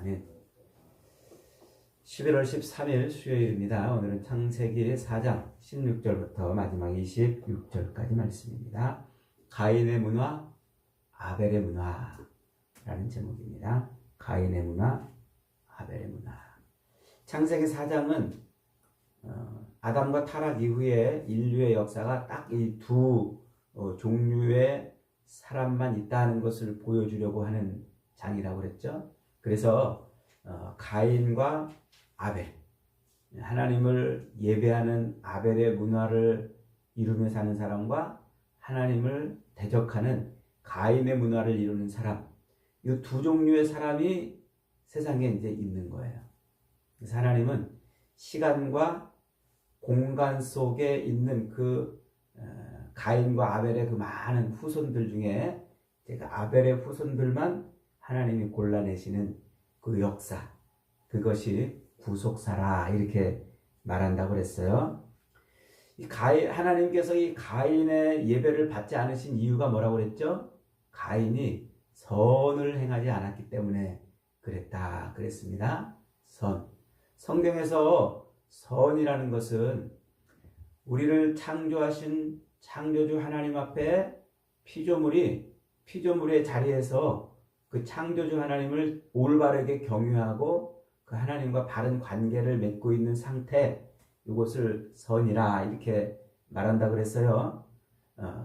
아멘. 11월 13일 수요일입니다. 오늘은 창세기 4장 16절부터 마지막 26절까지 말씀입니다. 가인의 문화, 아벨의 문화라는 제목입니다. 가인의 문화, 아벨의 문화. 창세기 4장은 아담과 타락 이후에 인류의 역사가 딱 이 두 종류의 사람만 있다는 것을 보여주려고 하는 장이라고 그랬죠. 그래서 가인과 아벨, 하나님을 예배하는 아벨의 문화를 이루며 사는 사람과 하나님을 대적하는 가인의 문화를 이루는 사람, 이 두 종류의 사람이 세상에 이제 있는 거예요. 그래서 하나님은 시간과 공간 속에 있는 그 가인과 아벨의 그 많은 후손들 중에 아벨의 후손들만 하나님이 골라내시는 그 역사, 그것이 구속사라 이렇게 말한다고 그랬어요. 하나님께서 이 가인의 예배를 받지 않으신 이유가 뭐라고 그랬죠? 가인이 선을 행하지 않았기 때문에 그랬다 그랬습니다. 선. 성경에서 선이라는 것은 우리를 창조하신 창조주 하나님 앞에 피조물의 자리에서 그 창조주 하나님을 올바르게 경유하고 그 하나님과 바른 관계를 맺고 있는 상태, 이것을 선이라 이렇게 말한다 그랬어요.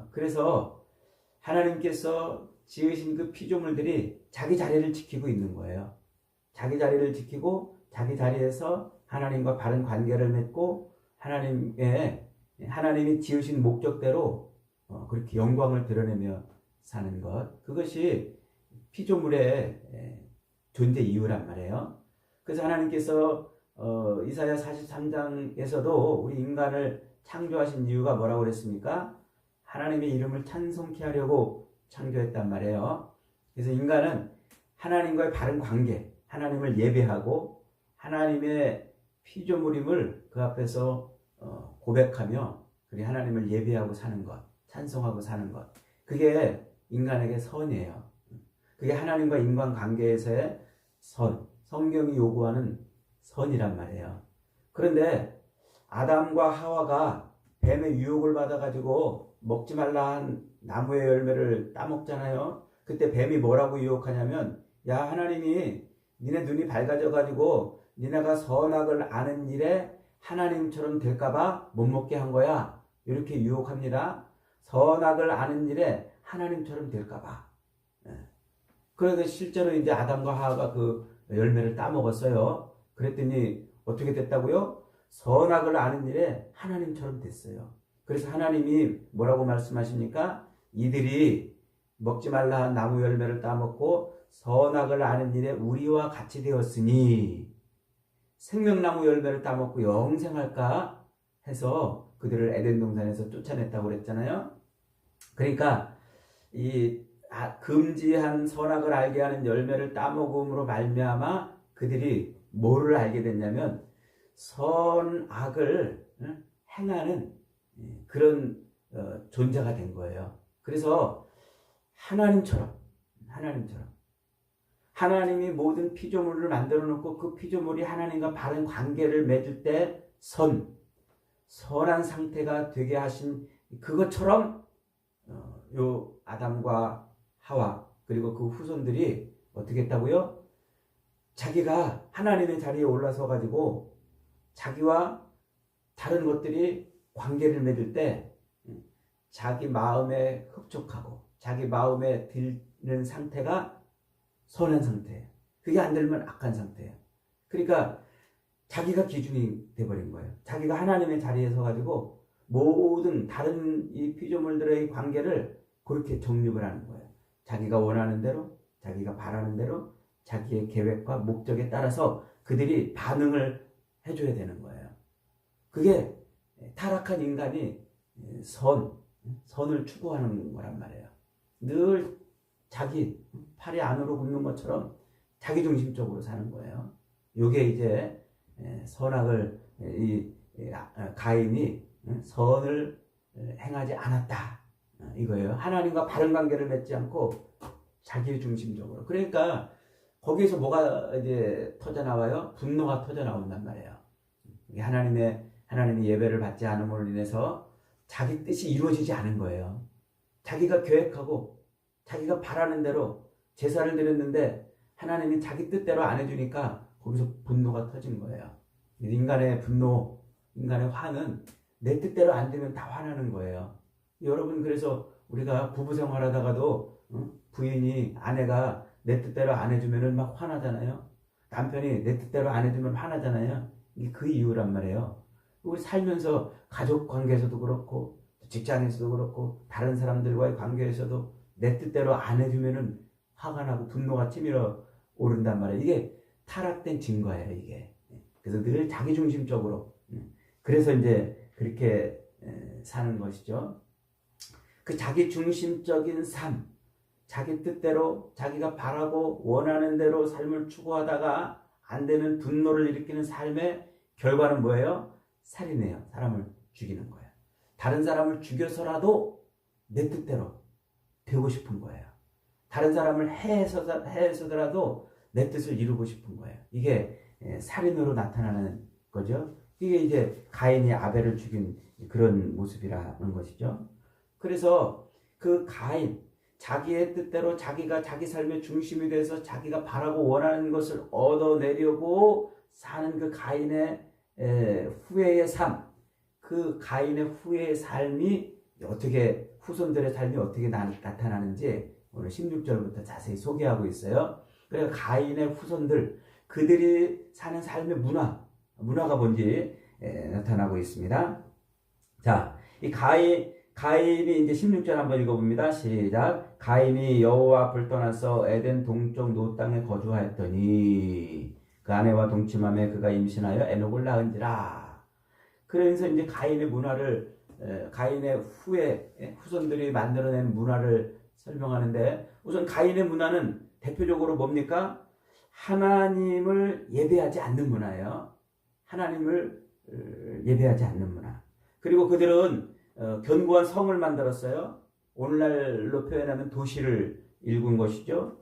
그래서 하나님께서 지으신 그 피조물들이 자기 자리를 지키고 있는 거예요. 자기 자리를 지키고 자기 자리에서 하나님과 바른 관계를 맺고 하나님이 지으신 목적대로 그렇게 영광을 드러내며 사는 것, 그것이 피조물의 존재 이유란 말이에요. 그래서 하나님께서 이사야 43장에서도 우리 인간을 창조하신 이유가 뭐라고 그랬습니까? 하나님의 이름을 찬송케 하려고 창조했단 말이에요. 그래서 인간은 하나님과의 바른 관계, 하나님을 예배하고 하나님의 피조물임을 그 앞에서 고백하며 그리 하나님을 예배하고 사는 것, 찬송하고 사는 것, 그게 인간에게 선이에요. 그게 하나님과 인간관계에서의 선, 성경이 요구하는 선이란 말이에요. 그런데 아담과 하와가 뱀의 유혹을 받아가지고 먹지 말라 한 나무의 열매를 따먹잖아요. 그때 뱀이 뭐라고 유혹하냐면, 야, 하나님이 니네 눈이 밝아져가지고 니네가 선악을 아는 일에 하나님처럼 될까봐 못 먹게 한 거야. 이렇게 유혹합니다. 선악을 아는 일에 하나님처럼 될까봐. 그래서 실제로 이제 아담과 하와가 그 열매를 따먹었어요. 그랬더니 어떻게 됐다고요? 선악을 아는 일에 하나님처럼 됐어요. 그래서 하나님이 뭐라고 말씀하십니까? 이들이 먹지 말라 한 나무 열매를 따먹고 선악을 아는 일에 우리와 같이 되었으니 생명나무 열매를 따먹고 영생할까 해서 그들을 에덴 동산에서 쫓아냈다고 그랬잖아요. 그러니까 이 금지한 선악을 알게 하는 열매를 따먹음으로 말미암아 그들이 뭐를 알게 됐냐면 선악을 행하는 그런 존재가 된 거예요. 그래서 하나님이 모든 피조물을 만들어 놓고 그 피조물이 하나님과 바른 관계를 맺을 때 선한 상태가 되게 하신 그것처럼 요 아담과 하와 그리고 그 후손들이 어떻게 했다고요? 자기가 하나님의 자리에 올라서 가지고 자기와 다른 것들이 관계를 맺을 때 자기 마음에 흡족하고 자기 마음에 드는 상태가 선한 상태예요. 그게 안 되면 악한 상태예요. 그러니까 자기가 기준이 돼버린 거예요. 자기가 하나님의 자리에 서 가지고 모든 다른 이 피조물들의 관계를 그렇게 정립을 하는 거예요. 자기가 원하는 대로, 자기가 바라는 대로, 자기의 계획과 목적에 따라서 그들이 반응을 해줘야 되는 거예요. 그게 타락한 인간이 선을 추구하는 거란 말이에요. 늘 자기 팔이 안으로 굽는 것처럼 자기중심적으로 사는 거예요. 이게 이제 선악을 가인이 선을 행하지 않았다 이거예요. 하나님과 바른 관계를 맺지 않고 자기중심적으로. 그러니까 거기에서 뭐가 이제 터져 나와요? 분노가 터져 나온단 말이에요. 하나님의 예배를 받지 않음으로 인해서 자기 뜻이 이루어지지 않은 거예요. 자기가 계획하고 자기가 바라는 대로 제사를 드렸는데 하나님이 자기 뜻대로 안 해주니까 거기서 분노가 터진 거예요. 인간의 분노, 인간의 화는 내 뜻대로 안 되면 다 화나는 거예요. 여러분, 그래서 우리가 부부 생활하다가도 부인이, 아내가 내 뜻대로 안 해주면 막 화나잖아요. 남편이 내 뜻대로 안 해주면 화나잖아요. 이게 그 이유란 말이에요. 우리 살면서 가족 관계에서도 그렇고 직장에서도 그렇고 다른 사람들과의 관계에서도 내 뜻대로 안 해주면 화가 나고 분노가 치밀어 오른단 말이에요. 이게 타락된 증거예요, 이게. 그래서 늘 자기중심적으로. 그래서 이제 그렇게 사는 것이죠. 그 자기중심적인 삶, 자기 뜻대로 자기가 바라고 원하는 대로 삶을 추구하다가 안 되면 분노를 일으키는 삶의 결과는 뭐예요? 살인이에요. 사람을 죽이는 거예요. 다른 사람을 죽여서라도 내 뜻대로 되고 싶은 거예요. 다른 사람을 해서라도 내 뜻을 이루고 싶은 거예요. 이게 살인으로 나타나는 거죠. 이게 이제 가인이 아벨을 죽인 그런 모습이라는 것이죠. 그래서 그 가인, 자기의 뜻대로 자기가 자기 삶의 중심이 돼서 자기가 바라고 원하는 것을 얻어내려고 사는 그 가인의 후회의 삶, 그 가인의 후회의 삶이 어떻게, 후손들의 삶이 어떻게 나타나는지 오늘 16절부터 자세히 소개하고 있어요. 그래서 가인의 후손들, 그들이 사는 삶의 문화가 뭔지 나타나고 있습니다. 자, 이 가인이 이제 16절 한번 읽어봅니다. 시작. 가인이 여호와 앞을 떠나서 에덴 동쪽 노 땅에 거주하였더니 그 아내와 동침함에 그가 임신하여 에녹을 낳은지라. 그래서 이제 가인의 문화를, 가인의 후손들이 만들어낸 문화를 설명하는데, 우선 가인의 문화는 대표적으로 뭡니까? 하나님을 예배하지 않는 문화예요. 하나님을 예배하지 않는 문화. 그리고 그들은 견고한 성을 만들었어요. 오늘날로 표현하면 도시를 일군 것이죠.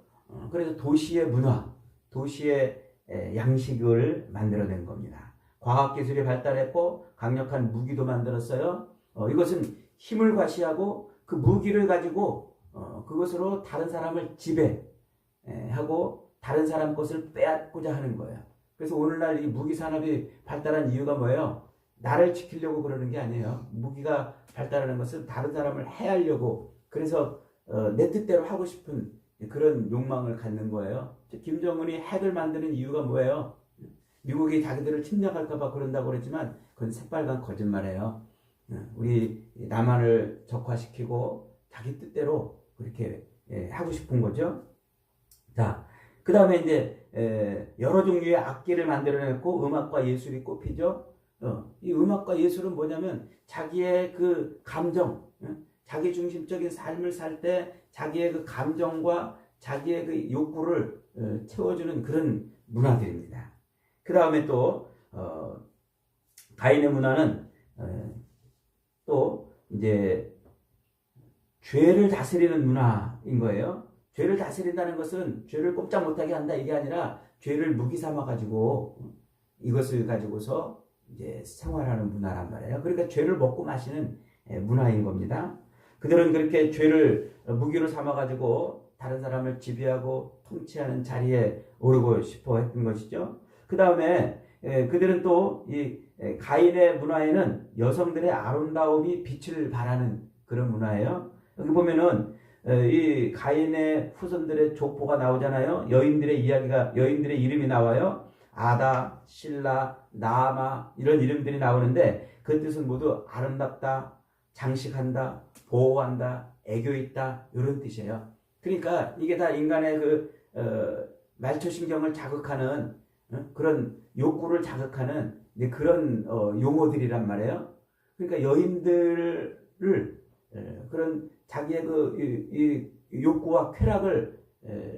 그래서 도시의 문화, 도시의 양식을 만들어낸 겁니다. 과학기술이 발달했고 강력한 무기도 만들었어요. 이것은 힘을 과시하고 그 무기를 가지고 그것으로 다른 사람을 지배하고 다른 사람 것을 빼앗고자 하는 거예요. 그래서 오늘날 이 무기 산업이 발달한 이유가 뭐예요? 나를 지키려고 그러는 게 아니에요. 무기가 발달하는 것은 다른 사람을 해하려고, 그래서 내 뜻대로 하고 싶은 그런 욕망을 갖는 거예요. 김정은이 핵을 만드는 이유가 뭐예요? 미국이 자기들을 침략할까 봐 그런다고 그랬지만 그건 새빨간 거짓말이에요. 우리 남한을 적화시키고 자기 뜻대로 그렇게 하고 싶은 거죠. 자, 그 다음에 이제 여러 종류의 악기를 만들어냈고 음악과 예술이 꼽히죠. 이 음악과 예술은 뭐냐면 자기의 그 감정, 자기 중심적인 삶을 살 때 자기의 그 감정과 자기의 그 욕구를 채워주는 그런 문화들입니다. 그 다음에 또 가인의 문화는 또 이제 죄를 다스리는 문화인 거예요. 죄를 다스린다는 것은 죄를 꼼짝 못하게 한다 이게 아니라 죄를 무기 삼아 가지고 이것을 가지고서 이제 생활하는 문화란 말이에요. 그러니까 죄를 먹고 마시는 문화인 겁니다. 그들은 그렇게 죄를 무기로 삼아 가지고 다른 사람을 지배하고 통치하는 자리에 오르고 싶어 했던 것이죠. 그 다음에 그들은 또 이 가인의 문화에는 여성들의 아름다움이 빛을 발하는 그런 문화예요. 여기 보면은 이 가인의 후손들의 족보가 나오잖아요. 여인들의 이름이 나와요. 아다, 실라, 나아마 이런 이름들이 나오는데 그 뜻은 모두 아름답다, 장식한다, 보호한다, 애교 있다 이런 뜻이에요. 그러니까 이게 다 인간의 그 말초신경을 자극하는 그런 욕구를 자극하는 그런 용어들이란 말이에요. 그러니까 여인들을 그런 자기의 이 욕구와 쾌락을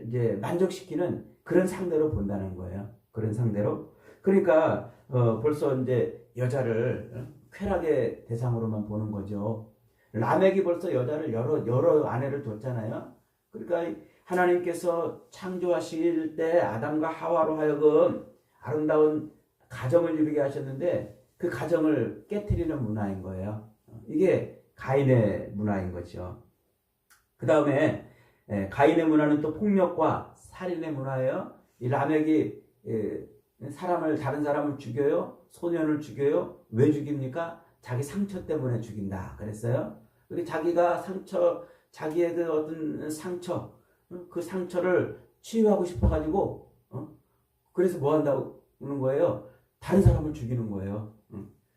이제 만족시키는 그런 상대로 본다는 거예요. 그런 상대로. 그러니까 벌써 이제 여자를 쾌락의 대상으로만 보는 거죠. 라멕이 벌써 여자를 여러 아내를 뒀잖아요. 그러니까 하나님께서 창조하실 때 아담과 하와로 하여금 아름다운 가정을 이루게 하셨는데 그 가정을 깨트리는 문화인 거예요. 이게 가인의 문화인 거죠. 그 다음에 가인의 문화는 또 폭력과 살인의 문화예요. 이 라멕이 다른 사람을 죽여요. 소년을 죽여요. 왜 죽입니까? 자기 상처 때문에 죽인다 그랬어요. 그리고 자기의 그 어떤 상처, 그 상처를 치유하고 싶어가지고 그래서 뭐 한다고 하는 거예요? 다른 사람을 죽이는 거예요.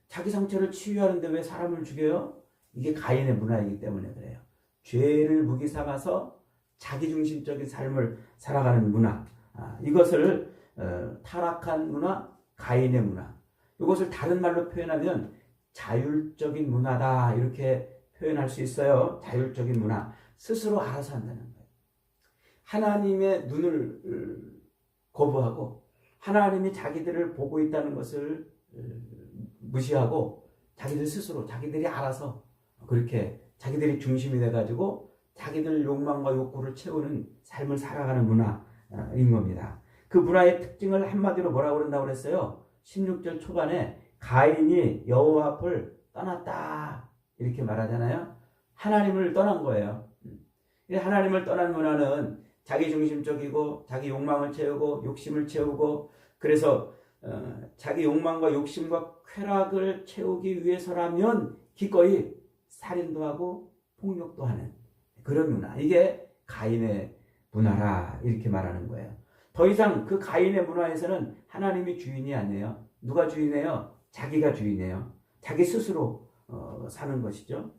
자기 상처를 치유하는데 왜 사람을 죽여요? 이게 가인의 문화이기 때문에 그래요. 죄를 무기 삼아서 자기중심적인 삶을 살아가는 문화, 이것을 타락한 문화, 가인의 문화, 이것을 다른 말로 표현하면 자율적인 문화다 이렇게 표현할 수 있어요. 자율적인 문화, 스스로 알아서 한다는 거예요. 하나님의 눈을 거부하고 하나님이 자기들을 보고 있다는 것을 무시하고 자기들 스스로 자기들이 알아서 그렇게 자기들이 중심이 돼가지고 자기들 욕망과 욕구를 채우는 삶을 살아가는 문화인 겁니다. 그 문화의 특징을 한마디로 뭐라고 그런다고 그랬어요? 16절 초반에 가인이 여호와 앞을 떠났다 이렇게 말하잖아요. 하나님을 떠난 거예요. 하나님을 떠난 문화는 자기중심적이고 자기 욕망을 채우고 욕심을 채우고 그래서 자기 욕망과 욕심과 쾌락을 채우기 위해서라면 기꺼이 살인도 하고 폭력도 하는 그런 문화. 이게 가인의 문화라 이렇게 말하는 거예요. 더 이상 그 가인의 문화에서는 하나님이 주인이 아니에요. 누가 주인이에요? 자기가 주인이에요. 자기 스스로 사는 것이죠.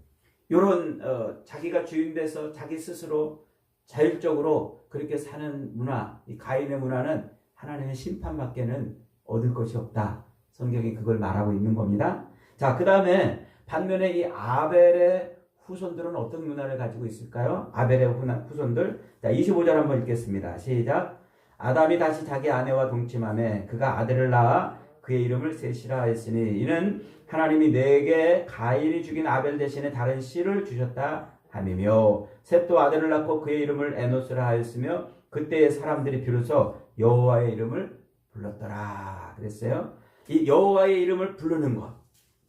이런 자기가 주인돼서 자기 스스로 자율적으로 그렇게 사는 문화, 이 가인의 문화는 하나님의 심판밖에는 얻을 것이 없다. 성경이 그걸 말하고 있는 겁니다. 자, 그 다음에 반면에 이 아벨의 후손들은 어떤 문화를 가지고 있을까요? 아벨의 후손들. 자, 25절 한번 읽겠습니다. 시작. 아담이 다시 자기 아내와 동침하매 그가 아들을 낳아 그의 이름을 셋이라 하였으니 이는 하나님이 내게 가인이 죽인 아벨 대신에 다른 씨를 주셨다 함이며 셋도 아들을 낳고 그의 이름을 에노스라 하였으며 그때의 사람들이 비로소 여호와의 이름을 불렀더라 그랬어요. 이 여호와의 이름을 부르는 것,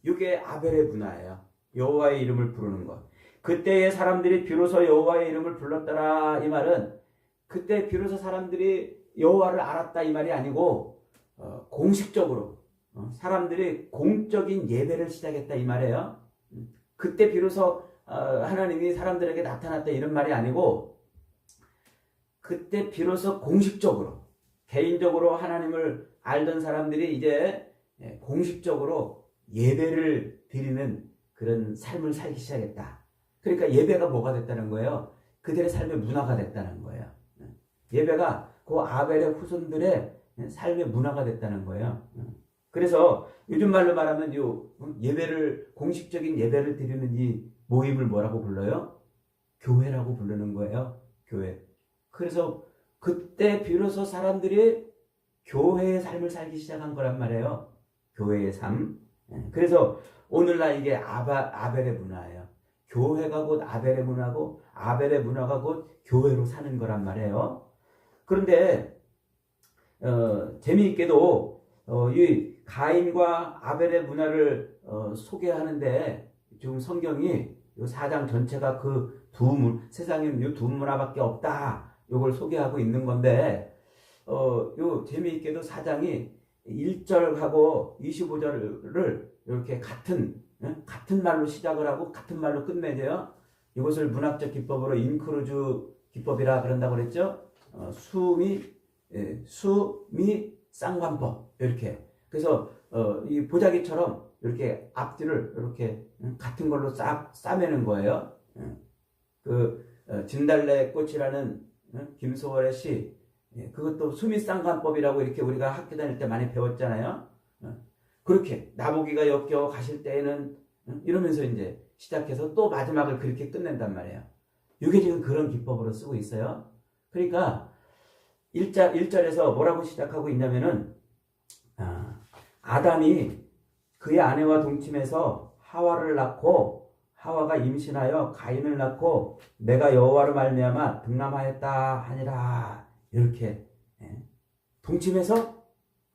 이게 아벨의 문화예요. 여호와의 이름을 부르는 것. 그때의 사람들이 비로소 여호와의 이름을 불렀더라 이 말은 그때 비로소 사람들이 여호와를 알았다 이 말이 아니고 공식적으로 사람들이 공적인 예배를 시작했다 이 말이에요. 그때 비로소 하나님이 사람들에게 나타났다 이런 말이 아니고 그때 비로소 공식적으로 개인적으로 하나님을 알던 사람들이 이제 공식적으로 예배를 드리는 그런 삶을 살기 시작했다. 그러니까 예배가 뭐가 됐다는 거예요? 그들의 삶의 문화가 됐다는 거예요. 예배가 그 아벨의 후손들의 삶의 문화가 됐다는 거예요. 그래서 요즘 말로 말하면 예배를 공식적인 예배를 드리는 이 모임을 뭐라고 불러요? 교회라고 부르는 거예요. 교회. 그래서 그때 비로소 사람들이 교회의 삶을 살기 시작한 거란 말이에요. 교회의 삶. 그래서 오늘날 이게 아벨의 문화예요. 교회가 곧 아벨의 문화고 아벨의 문화가 곧 교회로 사는 거란 말이에요. 그런데 재미있게도 이 가인과 아벨의 문화를 소개하는데 지금 성경이 이 4장 전체가 그 세상에 이 두 문화밖에 없다. 이걸 소개하고 있는 건데 요 재미있게도 4장이 1절하고 25절을 이렇게 같은 말로 시작을 하고 같은 말로 끝맺어요. 이것을 문학적 기법으로 인크루즈 기법이라 그런다고 그랬죠. 수미 쌍관법 이렇게. 그래서 이 보자기처럼 이렇게 앞뒤를 이렇게 같은 걸로 싸매는 거예요. 그 진달래꽃이라는 김소월의 시, 그것도 수미쌍관법이라고 이렇게 우리가 학교 다닐 때 많이 배웠잖아요. 그렇게 나보기가 역겨워 가실 때에는 이러면서 이제 시작해서 또 마지막을 그렇게 끝낸단 말이에요. 이게 지금 그런 기법으로 쓰고 있어요. 그러니까 1절에서 뭐라고 시작하고 있냐면은 아담이 그의 아내와 동침해서 하와를 낳고 하와가 임신하여 가인을 낳고 내가 여호와로 말미암아 등남하였다 하니라. 이렇게 동침해서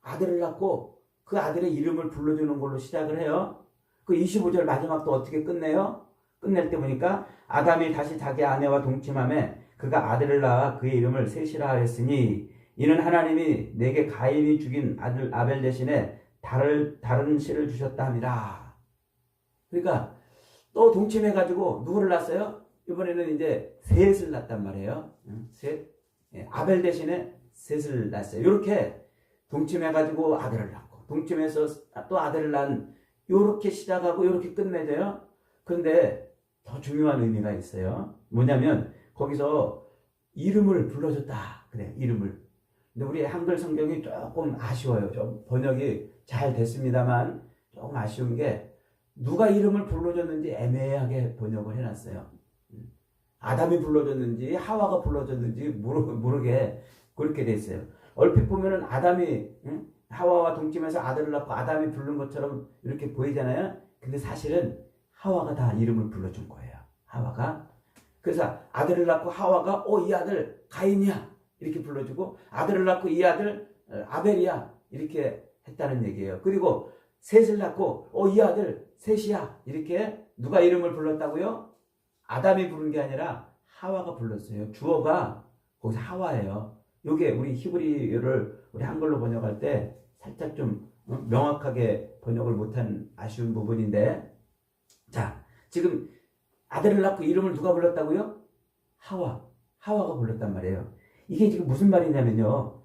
아들을 낳고 그 아들의 이름을 불러주는 걸로 시작을 해요. 그 25절 마지막도 어떻게 끝내요? 끝낼 때 보니까 아담이 다시 자기 아내와 동침하며 그가 아들을 낳아 그의 이름을 셋이라 하였으니 이는 하나님이 내게 가인이 죽인 아들 아벨 대신에 다른 씨를 주셨다 함이라. 그러니까 또 동침해가지고 누구를 낳았어요? 이번에는 이제 셋을 낳았단 말이에요. 셋. 아벨 대신에 셋을 낳았어요. 이렇게 동침해가지고 아들을 낳고 동침해서 또 아들을 낳은 이렇게 시작하고 이렇게 끝맺어요. 그런데 더 중요한 의미가 있어요. 뭐냐면 거기서 이름을 불러줬다. 그래, 이름을. 근데 우리 한글 성경이 조금 아쉬워요. 좀 번역이 잘 됐습니다만 조금 아쉬운 게 누가 이름을 불러줬는지 애매하게 번역을 해놨어요. 아담이 불러줬는지 하와가 불러줬는지 모르게 그렇게 돼 있어요. 얼핏 보면은 아담이 하와와 동침해서 아들을 낳고 아담이 부른 것처럼 이렇게 보이잖아요. 근데 사실은 하와가 다 이름을 불러준 거예요. 하와가. 그래서 아들을 낳고 하와가 이 아들 가인이야 이렇게 불러주고 아들을 낳고 이 아들 아벨이야 이렇게 했다는 얘기예요. 그리고 셋을 낳고 이 아들 셋이야 이렇게 누가 이름을 불렀다고요? 아담이 부른 게 아니라 하와가 불렀어요. 주어가 거기서 하와예요. 이게 우리 히브리어를 우리 한글로 번역할 때 살짝 좀 명확하게 번역을 못한 아쉬운 부분인데, 자, 지금 아들을 낳고 이름을 누가 불렀다고요? 하와가 불렀단 말이에요. 이게 지금 무슨 말이냐면요.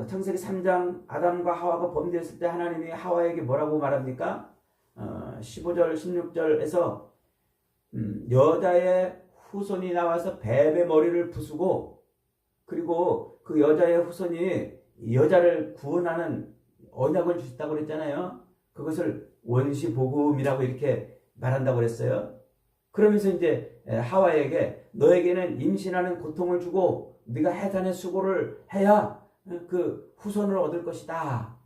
창세기 3장 아담과 하와가 범죄했을 때 하나님이 하와에게 뭐라고 말합니까? 15절 16절에서 여자의 후손이 나와서 뱀의 머리를 부수고 그리고 그 여자의 후손이 여자를 구원하는 언약을 주셨다고 그랬잖아요. 그것을 원시복음이라고 이렇게 말한다고 그랬어요. 그러면서 이제 하와에게 너에게는 임신하는 고통을 주고 네가 해산의 수고를 해야 그 후손을 얻을 것이다.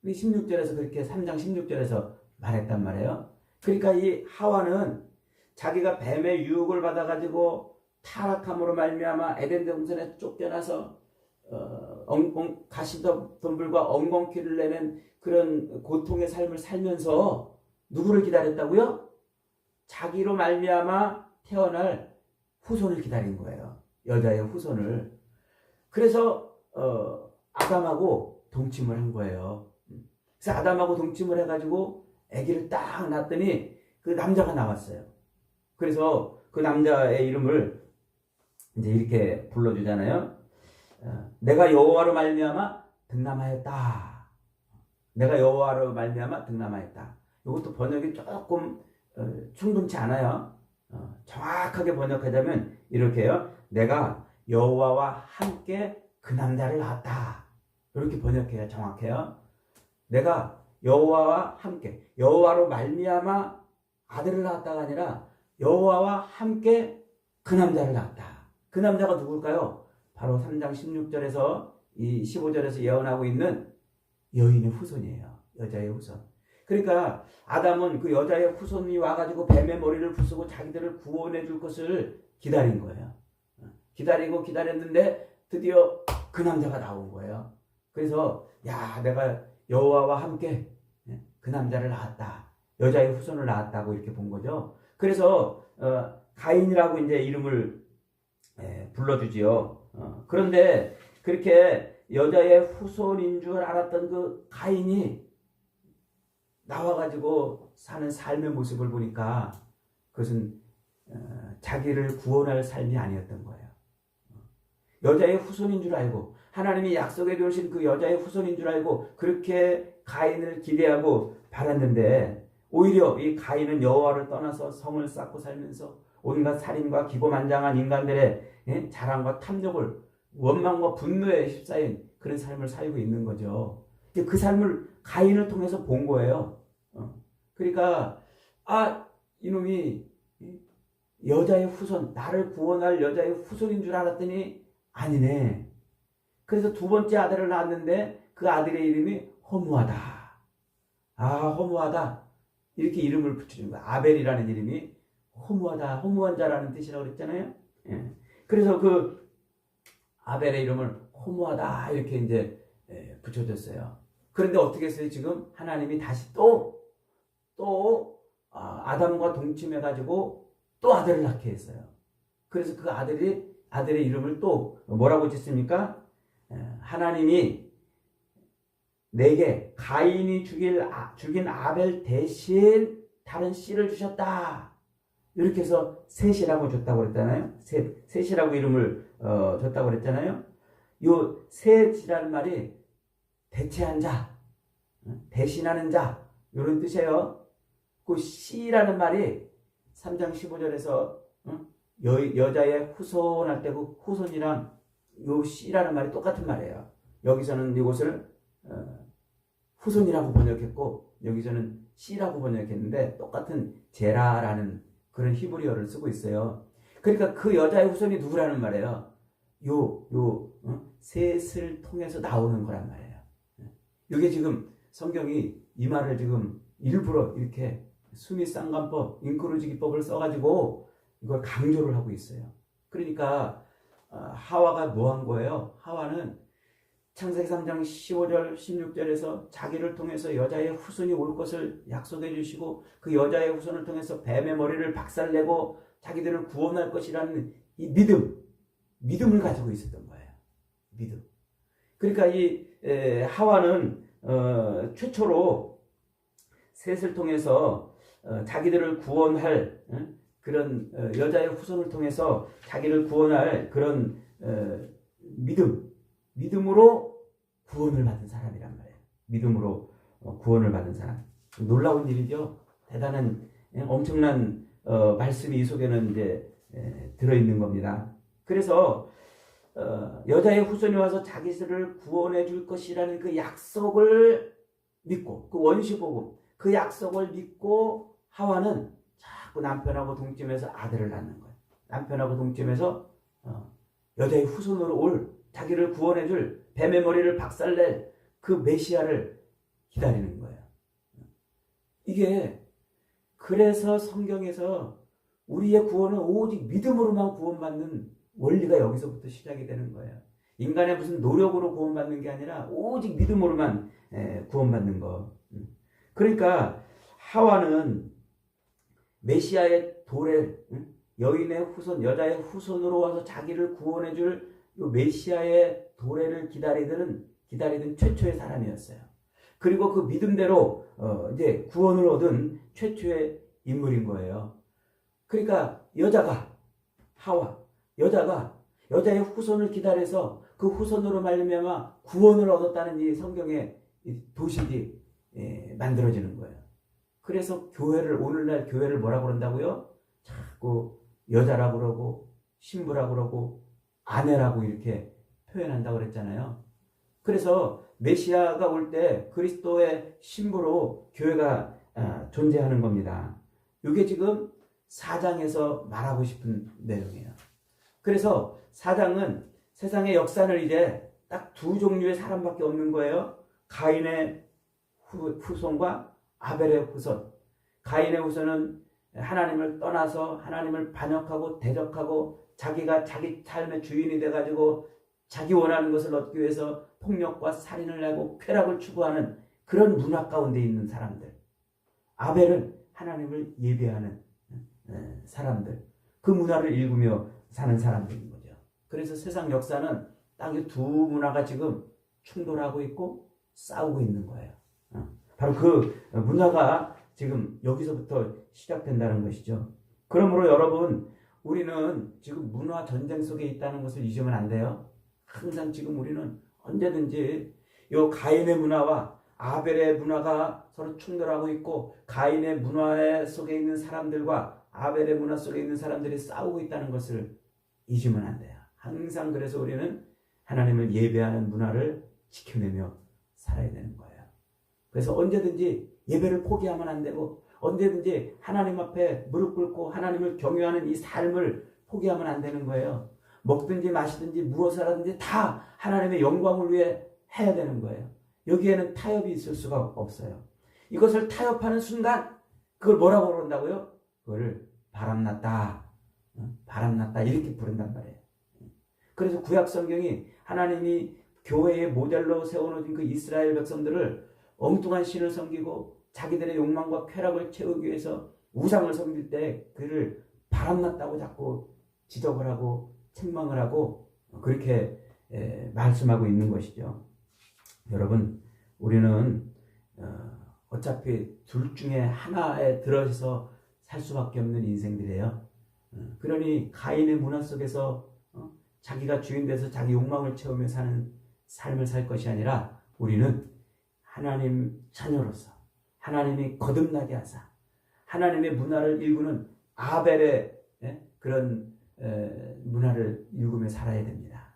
16절에서 그렇게 3장 16절에서 말했단 말이에요. 그러니까 이 하와는 자기가 뱀의 유혹을 받아가지고 타락함으로 말미암아 에덴 동산에 쫓겨나서 가시덤불과 엉겅퀴를 내는 그런 고통의 삶을 살면서 누구를 기다렸다고요? 자기로 말미암아 태어날 후손을 기다린 거예요. 여자의 후손을. 그래서 아담하고 동침을 한 거예요. 그래서 아담하고 동침을 해가지고 아기를 딱 낳았더니 그 남자가 나왔어요. 그래서 그 남자의 이름을 이제 이렇게 불러주잖아요. 내가 여호와로 말미암아 등남하였다. 내가 여호와로 말미암아 등남하였다. 이것도 번역이 조금 충분치 않아요. 정확하게 번역하자면 이렇게요. 내가 여호와와 함께 그 남자를 낳았다. 이렇게 번역해야 정확해요. 내가 여호와와 함께 여호와로 말미암아 아들을 낳았다가 아니라 여호와와 함께 그 남자를 낳았다. 그 남자가 누굴까요? 바로 3장 16절에서 이 15절에서 예언하고 있는 여인의 후손이에요. 여자의 후손. 그러니까 아담은 그 여자의 후손이 와가지고 뱀의 머리를 부수고 자기들을 구원해 줄 것을 기다린 거예요. 기다리고 기다렸는데 드디어 그 남자가 나온 거예요. 그래서 내가 여호와와 함께 그 남자를 낳았다. 여자의 후손을 낳았다고 이렇게 본 거죠. 그래서 가인이라고 이제 이름을 불러주지요. 그런데 그렇게 여자의 후손인 줄 알았던 그 가인이 나와가지고 사는 삶의 모습을 보니까 그것은 자기를 구원할 삶이 아니었던 거예요. 여자의 후손인 줄 알고 하나님이 약속해 주신 그 여자의 후손인 줄 알고 그렇게 가인을 기대하고 바랐는데 오히려 이 가인은 여호와를 떠나서 성을 쌓고 살면서 온갖 살인과 기고만장한 인간들의 자랑과 탐욕을 원망과 분노에 휩싸인 그런 삶을 살고 있는 거죠. 그 삶을 가인을 통해서 본 거예요. 그러니까 이놈이 여자의 후손, 나를 구원할 여자의 후손인 줄 알았더니 아니네. 그래서 두 번째 아들을 낳았는데 그 아들의 이름이 허무하다. 허무하다. 이렇게 이름을 붙여준 거야. 아벨이라는 이름이 허무한 자라는 뜻이라고 그랬잖아요. 예. 그래서 그 아벨의 이름을 허무하다 이렇게 이제 붙여줬어요. 그런데 어떻게 했어요? 지금 하나님이 다시 또 아담과 동침해가지고 또 아들을 낳게 했어요. 그래서 그 아들의 이름을 또 뭐라고 짓습니까? 하나님이 내게 가인이 죽인 아벨 대신 다른 씨를 주셨다. 이렇게 해서 셋이라고 줬다고 그랬잖아요. 셋이라고 이름을 줬다고 그랬잖아요. 요 셋이라는 말이 대체한 자, 대신하는 자 이런 뜻이에요. 그 씨라는 말이 3장 15절에서 여자의 후손할 때 그 후손이랑 요 씨라는 말이 똑같은 말이에요. 여기서는 이것을 후손이라고 번역했고 여기서는 씨라고 번역했는데 똑같은 제라라는 그런 히브리어를 쓰고 있어요. 그러니까 그 여자의 후손이 누구라는 말이에요. 셋을 통해서 나오는 거란 말이에요. 이게 지금 성경이 이 말을 지금 일부러 이렇게 수미쌍관법, 인크루지기법을 써가지고 이걸 강조를 하고 있어요. 그러니까 하와가 뭐 한 거예요? 하와는 창세기 3장 15절 16절에서 자기를 통해서 여자의 후손이 올 것을 약속해 주시고 그 여자의 후손을 통해서 뱀의 머리를 박살내고 자기들을 구원할 것이라는 이 믿음을 가지고 있었던 거예요. 믿음. 그러니까 이 하와는 최초로 셋을 통해서 자기들을 구원할 그런 여자의 후손을 통해서 자기를 구원할 그런 믿음으로 구원을 받은 사람이란 말이에요. 믿음으로 구원을 받은 사람. 놀라운 일이죠. 대단한 엄청난 말씀이 이 속에는 이제 들어있는 겁니다. 그래서 여자의 후손이 와서 자기들을 구원해 줄 것이라는 그 약속을 믿고 그 원시복음 그 약속을 믿고 하와는 자꾸 남편하고 동침해서 아들을 낳는 거예요. 남편하고 동침해서 여자의 후손으로 올 자기를 구원해 줄 뱀의 머리를 박살낼 그 메시아를 기다리는 거예요. 이게 그래서 성경에서 우리의 구원은 오직 믿음으로만 구원받는 원리가 여기서부터 시작이 되는 거예요. 인간의 무슨 노력으로 구원받는 게 아니라 오직 믿음으로만 구원받는 거. 그러니까 하와는 메시아의 도래, 여인의 후손, 여자의 후손으로 와서 자기를 구원해 줄 메시아의 도래를 기다리던 최초의 사람이었어요. 그리고 그 믿음대로 이제 구원을 얻은 최초의 인물인 거예요. 그러니까 여자의 후손을 기다려서 그 후손으로 말미암아 구원을 얻었다는 이 성경의 도식이 만들어지는 거예요. 그래서 오늘날 교회를 뭐라고 그런다고요? 자꾸 여자라고 그러고 신부라고 그러고 아내라고 이렇게 표현한다고 그랬잖아요. 그래서 메시아가 올 때 그리스도의 신부로 교회가 존재하는 겁니다. 이게 지금 4장에서 말하고 싶은 내용이에요. 그래서 4장은 세상의 역사를 이제 딱 두 종류의 사람밖에 없는 거예요. 가인의 후손과 아벨의 후손. 가인의 후손은 하나님을 떠나서 하나님을 반역하고 대적하고 자기가 자기 삶의 주인이 돼가지고 자기 원하는 것을 얻기 위해서 폭력과 살인을 하고 쾌락을 추구하는 그런 문화 가운데 있는 사람들. 아벨은 하나님을 예배하는 사람들. 그 문화를 읽으며 사는 사람들인 거죠. 그래서 세상 역사는 딱 이 두 문화가 지금 충돌하고 있고 싸우고 있는 거예요. 바로 그 문화가 지금 여기서부터 시작된다는 것이죠. 그러므로 여러분, 우리는 지금 문화 전쟁 속에 있다는 것을 잊으면 안 돼요. 항상 지금 우리는 언제든지 요 가인의 문화와 아벨의 문화가 서로 충돌하고 있고 가인의 문화 속에 있는 사람들과 아벨의 문화 속에 있는 사람들이 싸우고 있다는 것을 잊으면 안 돼요. 항상 그래서 우리는 하나님을 예배하는 문화를 지켜내며 살아야 되는 거예요. 그래서 언제든지 예배를 포기하면 안 되고 언제든지 하나님 앞에 무릎 꿇고 하나님을 경외하는 이 삶을 포기하면 안 되는 거예요. 먹든지 마시든지 무엇을 하든지 다 하나님의 영광을 위해 해야 되는 거예요. 여기에는 타협이 있을 수가 없어요. 이것을 타협하는 순간 그걸 뭐라고 그런다고요? 그거를 바람났다, 바람났다 이렇게 부른단 말이에요. 그래서 구약 성경이 하나님이 교회의 모델로 세워놓은 그 이스라엘 백성들을 엉뚱한 신을 섬기고 자기들의 욕망과 쾌락을 채우기 위해서 우상을 섬길 때 그를 바람났다고 자꾸 지적을 하고 책망을 하고 그렇게 말씀하고 있는 것이죠. 여러분, 우리는 어차피 둘 중에 하나에 들어서 살 수밖에 없는 인생들이에요. 그러니 가인의 문화 속에서 자기가 주인 돼서 자기 욕망을 채우며 사는 삶을 살 것이 아니라 우리는 하나님 자녀로서 하나님이 거듭나게 하사 하나님의 문화를 일구는 아벨의 그런 문화를 일구며 살아야 됩니다.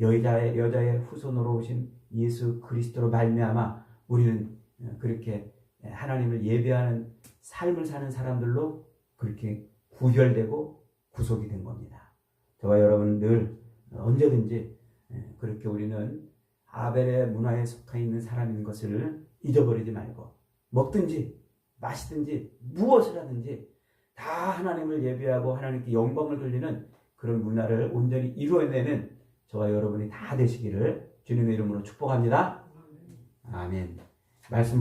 여자의 후손으로 오신 예수 그리스도로 말미암아 우리는 그렇게 하나님을 예배하는 삶을 사는 사람들로 그렇게 구별되고 구속이 된 겁니다. 저와 여러분 늘 언제든지 그렇게 우리는 아벨의 문화에 속해 있는 사람인 것을 잊어버리지 말고 먹든지 마시든지 무엇을 하든지 다 하나님을 예배하고 하나님께 영광을 돌리는 그런 문화를 온전히 이루어내는 저와 여러분이 다 되시기를 주님의 이름으로 축복합니다. 아멘. 말씀